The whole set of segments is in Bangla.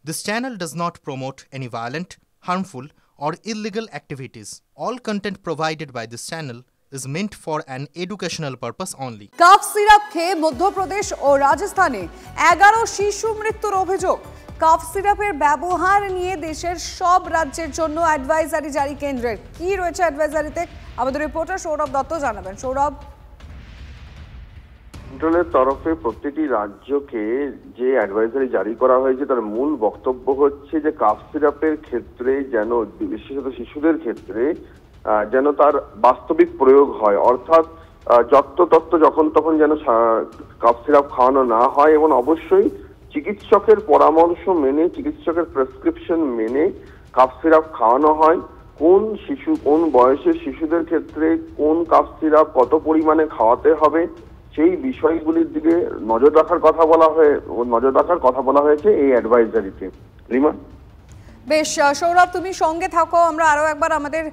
This channel does not promote any violent, harmful, or illegal activities. All content provided by this channel is meant for an educational purpose only. Cough syrup খেয়ে মধ্যপ্রদেশ ও রাজস্থানে 11 শিশু মৃত্যুর অভিযোগ। কাফ সিরাপের ব্যবহার নিয়ে দেশের সব রাজ্যের জন্য অ্যাডভাইজারি জারি কেন্দ্রের। কি রয়েছে অ্যাডভাইজারিতে আমাদের রিপোর্টার সৌরভ দত্ত জানাবেন। সৌরভ, সেন্ট্রালের তরফে প্রতিটি রাজ্যকে যে অ্যাডভাইজারি জারি করা হয়েছে তার মূল বক্তব্য হচ্ছে যে কাফ সিরাপের ক্ষেত্রে যেন বিশেষত শিশুদের ক্ষেত্রে যেন তার বাস্তবিক প্রয়োগ হয়, অর্থাৎ যত্রতত্র যখন তখন যেন কাফ সিরাপ খাওয়ানো না হয় এবং অবশ্যই চিকিৎসকের পরামর্শ মেনে, চিকিৎসকের প্রেসক্রিপশন মেনে কাফ সিরাপ খাওয়ানো হয়। কোন শিশু, কোন বয়সের শিশুদের ক্ষেত্রে কোন কাফ সিরাপ কত পরিমাণে খাওয়াতে হবে সেই বিষয়গুলির দিকে নজর রাখার কথা বলা হয়েছে এই অ্যাডভাইজারিতে। রিমা, বেশ সৌরভ, তুমি সঙ্গে থাকো। আমরা আরো একবার আমাদের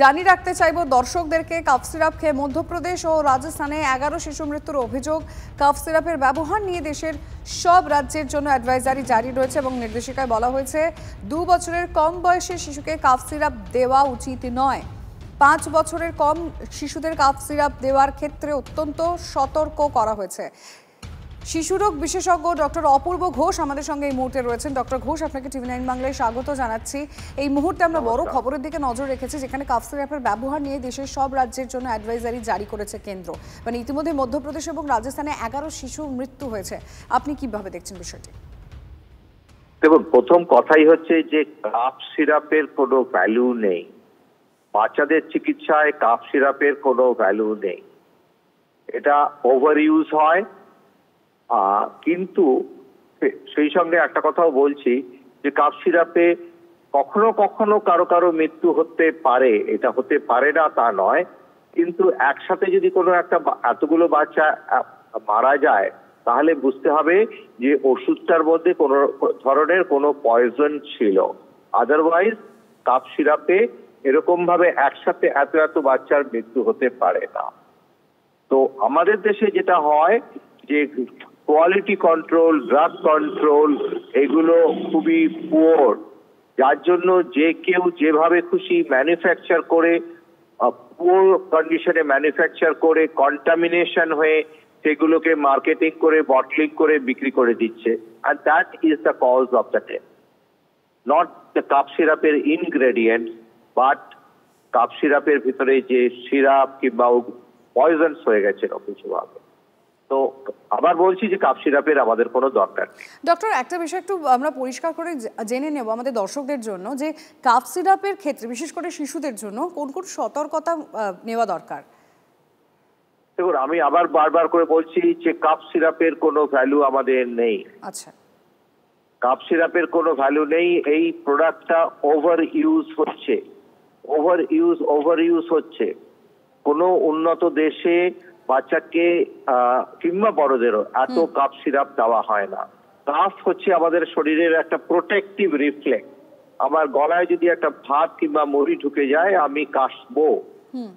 জানিয়ে রাখতে চাইবো দর্শকদেরকে, কাফ সিরাপ খেয়ে মধ্যপ্রদেশ ও রাজস্থানে 11 শিশু মৃত্যুর অভিযোগ। কাফ সিরাপের ব্যবহার নিয়ে দেশের সব রাজ্যের জন্য অ্যাডভাইজারি জারি রয়েছে এবং নির্দেশিকায় বলা হয়েছে 2 বছরের কম বয়সের শিশুকে কাফ সিরাপ দেওয়া উচিত নয়। 5 বছরের কম শিশুদের কাফ সিরাপ দেওয়ার ক্ষেত্রে অত্যন্ত সতর্ক করা হয়েছে। শিশুরোগ বিশেষজ্ঞ ডক্টর অপূর্ব ঘোষ আমাদের সঙ্গে এই মুহূর্তে রয়েছেন। ডক্টর ঘোষ, আপনাকে TV9 বাংলায় স্বাগত জানাচ্ছি। এই মুহূর্তে আমরা বড় খবরের দিকে নজর রেখেছি, যেখানে কাফ সিরাপের ব্যবহার নিয়ে দেশের সব রাজ্যের জন্য অ্যাডভাইজারি জারি করেছে কেন্দ্র। মানে ইতিমধ্যে মধ্যপ্রদেশ এবং রাজস্থানে 11 শিশু মৃত্যু হয়েছে। আপনি কিভাবে দেখছেন বিষয়টি? দেখুন, প্রথম কথাই হচ্ছে যে কাফ সিরাপের কোনো ভ্যালু নেই। বাচ্চাদের চিকিৎসায় কাফ সিরাপের কোনো ভ্যালু নেই। এটা ওভার ইউজ হয়, কিন্তু সেই সঙ্গে একটা কথাও বলছি যে কাফ সিরাপে কখনো কখনো কারো কারো মৃত্যু হতে পারে, এটা হতে পারে না তা নয়, কিন্তু একসাথে যদি কোনো এতগুলো বাচ্চা মারা যায় তাহলে বুঝতে হবে যে ওষুধটার মধ্যে কোনো ধরনের কোনো পয়জন ছিল। আদারওয়াইজ কাফ সিরাপে এরকম ভাবে একসাথে এত বাচ্চার মৃত্যু হতে পারে না। তো আমাদের দেশে যেটা হয় যে কোয়ালিটি কন্ট্রোল, ড্রাগ কন্ট্রোল এগুলো খুবই পুয়ার, যার জন্য যে কেউ যেভাবে খুশি ম্যানুফ্যাকচার করে, পুয়ার কন্ডিশনে ম্যানুফ্যাকচার করে, কন্টামিনেশন হয়ে সেগুলোকে মার্কেটিং করে, বটলিং করে বিক্রি করে দিচ্ছে। And that is the cause of the death, not the cough সিরাপের ইনগ্রেডিয়েন্ট, বাট কাফ সিরাপের ভিতরে যে সিরাপ কিংবা পয়জনস হয়ে গেছিল কিছুভাবে। তো আবার বলছি যে কাফ সিরাপের আমাদের কোনো দরকার নেই। ডক্টর, একটা বিষয় একটু আমরা পরিষ্কার করে জেনে নেব আমাদের দর্শকদের জন্য, যে কাফ সিরাপের ক্ষেত্রে বিশেষ করে শিশুদের জন্য কোন কোন সতর্কতা নেওয়া দরকার? দেখুন, আমি আবার বারবার করে বলছি যে কাফ সিরাপের কোনো ভ্যালু আমাদের নেই। আচ্ছা, কাফ সিরাপের কোনো ভ্যালু নেই। এই প্রোডাক্টটা ওভার ইউজ হচ্ছে। কোনো উন্নত দেশে বাচ্চাকে কিংবা বড়দেরও এত কাফ সিরাপ দেওয়া হয় না। কাফ হচ্ছে আমাদের শরীরের একটা প্রোটেক্টিভ রিফ্লেক্স। আমার গলায় যদি একটা ভাত কিংবা মুড়ি ঢুকে যায় আমি কাশবো,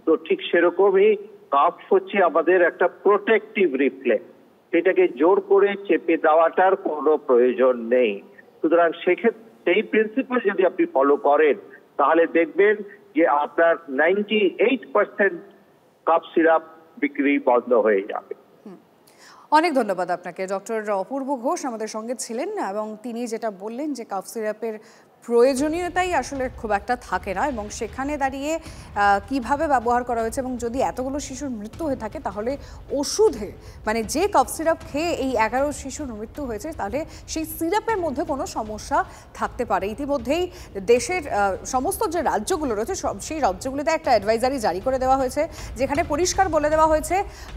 তো ঠিক সেরকমই কাফ হচ্ছে আমাদের একটা প্রোটেক্টিভ রিফ্লেক্স। সেটাকে জোর করে চেপে দেওয়াটার কোনো প্রয়োজন নেই। সুতরাং সেক্ষেত্রে সেই প্রিন্সিপাল যদি আপনি ফলো করেন তাহলে দেখবেন যে আপনার 98% কাফ সিরাপ বিক্রি বন্ধ হয়ে যাবে। অনেক ধন্যবাদ আপনাকে। ডক্টর অপূর্ব ঘোষ আমাদের সঙ্গে ছিলেন এবং তিনি যেটা বললেন যে কাফ সিরাপের প্রয়োজনীয়তাই আসলে খুব একটা থাকে না এবং সেখানে দাঁড়িয়ে কিভাবে ব্যবহার করা হয়েছে এবং যদি এতগুলো শিশুর মৃত্যু হয়ে থাকে তাহলে ওষুধে, মানে যে কাফ সিরাপ খেয়ে এই 11 শিশুর মৃত্যু হয়েছে তাহলে সেই সিরাপের মধ্যে কোনো সমস্যা থাকতে পারে। ইতিমধ্যেই দেশের সমস্ত যে রাজ্যগুলো রয়েছে সেই রাজ্যগুলোতে একটা অ্যাডভাইজারি জারি করে দেওয়া হয়েছে, যেখানে পরিষ্কার বলে দেওয়া হয়েছে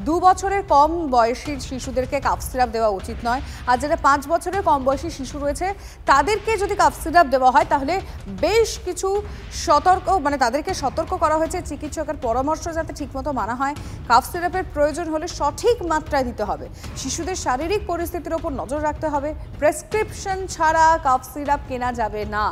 2 বছরের কম বয়সী শিশুদেরকে কাফ সিরাপ দেওয়া উচিত নয়। আর যারা 5 বছরের কম বয়সী শিশু রয়েছে তাদেরকে যদি কাফ সিরাপ দেওয়া হয় তাহলে বেশ কিছু তাদেরকে সতর্ক করা হয়েছে। চিকিৎসকের পরামর্শ যাতে ঠিকমতো মানা হয়, কাফ সিরাপের প্রয়োজন হলে সঠিক মাত্রায় দিতে হবে, শিশুদের শারীরিক পরিস্থিতির ওপর নজর রাখতে হবে, প্রেসক্রিপশন ছাড়া কাফ সিরাপ কেনা যাবে না।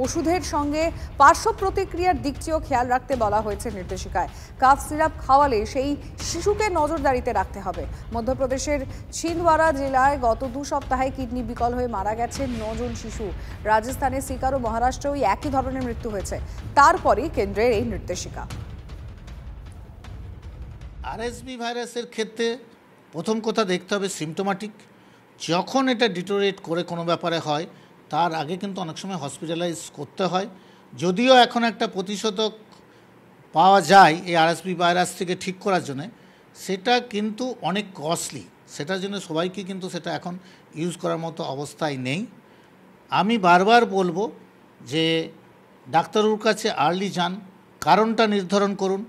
ওষুধের সঙ্গে পার্শ্ব প্রতিক্রিয়ার দিকটিও খেয়াল রাখতে বলা হয়েছে নির্দেশিকায়। কাফ সিরাপ খাওয়ালে সেই শিশুকে নজরদারিতে রাখতে হবে। মধ্যপ্রদেশের ছিন্দওয়াড়া জেলায় গত 2 সপ্তাহে কিডনি বিকল হয়ে মারা গেছে 9 জন শিশু। রাজস্থানের সিকার ও মহারাষ্ট্রেও একই ধরনের মৃত্যু হয়েছে। তারপরই কেন্দ্রের এই নির্দেশিকা। আরএসভি ভাইরাসের ক্ষেত্রে প্রথম কথা দেখতে হবে সিমটোম্যাটিক। যখন এটা ডিটোরিয়েট করে কোনো ব্যাপারে হয় তার আগে কিন্তু অনেক সময় হসপিটালাইজ করতে হয়। যদিও এখন একটা প্রতিষেধক পাওয়া যায় এই আরএসভি ভাইরাস থেকে ঠিক করার জন্য, সেটা কিন্তু অনেক কস্টলি। সেটার জন্য সবাইকে কিন্তু সেটা এখন ইউজ করার মতো অবস্থায় নেই। আমি বারবার বলবো যে ডাক্তারুর কাছে আর্লি যান, কারণটা নির্ধারণ করুন,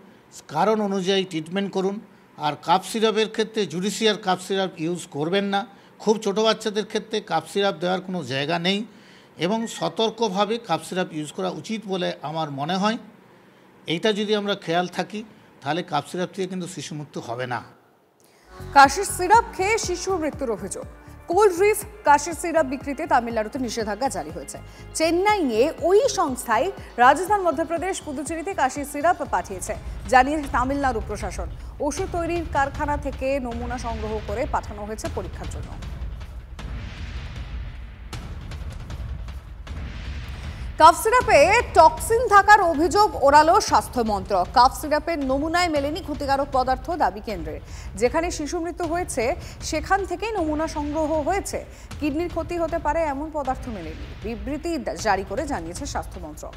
কারণ অনুযায়ী ট্রিটমেন্ট করুন। আর কাফ সিরাপের ক্ষেত্রে জুডিশিয়াল কাফ সিরাপ ইউজ করবেন না। খুব ছোটো বাচ্চাদের ক্ষেত্রে কাফ সিরাপ দেওয়ার কোনো জায়গা নেই এবং সতর্কভাবে কাফ সিরাপ ইউজ করা উচিত বলে আমার মনে হয়। এইটা যদি আমরা খেয়াল থাকি তাহলে কাফ সিরাপ থেকে কিন্তু শিশু মৃত্যু হবে না। কাশির সিরাপ খেয়ে শিশুর মৃত্যুর অভিযোগ। কোল্ড ড্রিফ কাশির সিরাপ বিক্রিতে তামিলনাড়ুতে নিষেধাজ্ঞা জারি হয়েছে। চেন্নাইয়ে ওই সংস্থায় রাজস্থান, মধ্যপ্রদেশ, পুদুচেরিতে কাশির সিরাপ পাঠিয়েছে জানিয়েছে তামিলনাড়ু প্রশাসন। ওষুধ তৈরির কারখানা থেকে নমুনা সংগ্রহ করে পাঠানো হয়েছে পরীক্ষার জন্য। কাফ সিরাপে টক্সিন থাকার অভিযোগ ওড়ালো স্বাস্থ্য মন্ত্রক। কাফ সিরাপের নমুনায় মেলেনি ক্ষতিকারক পদার্থ, দাবি কেন্দ্রের। যেখানে শিশু মৃত্যু হয়েছে সেখান থেকেই নমুনা সংগ্রহ হয়েছে। কিডনির ক্ষতি হতে পারে এমন পদার্থ মেলেনি। বিবৃতি জারি করে জানিয়েছে স্বাস্থ্য মন্ত্রক।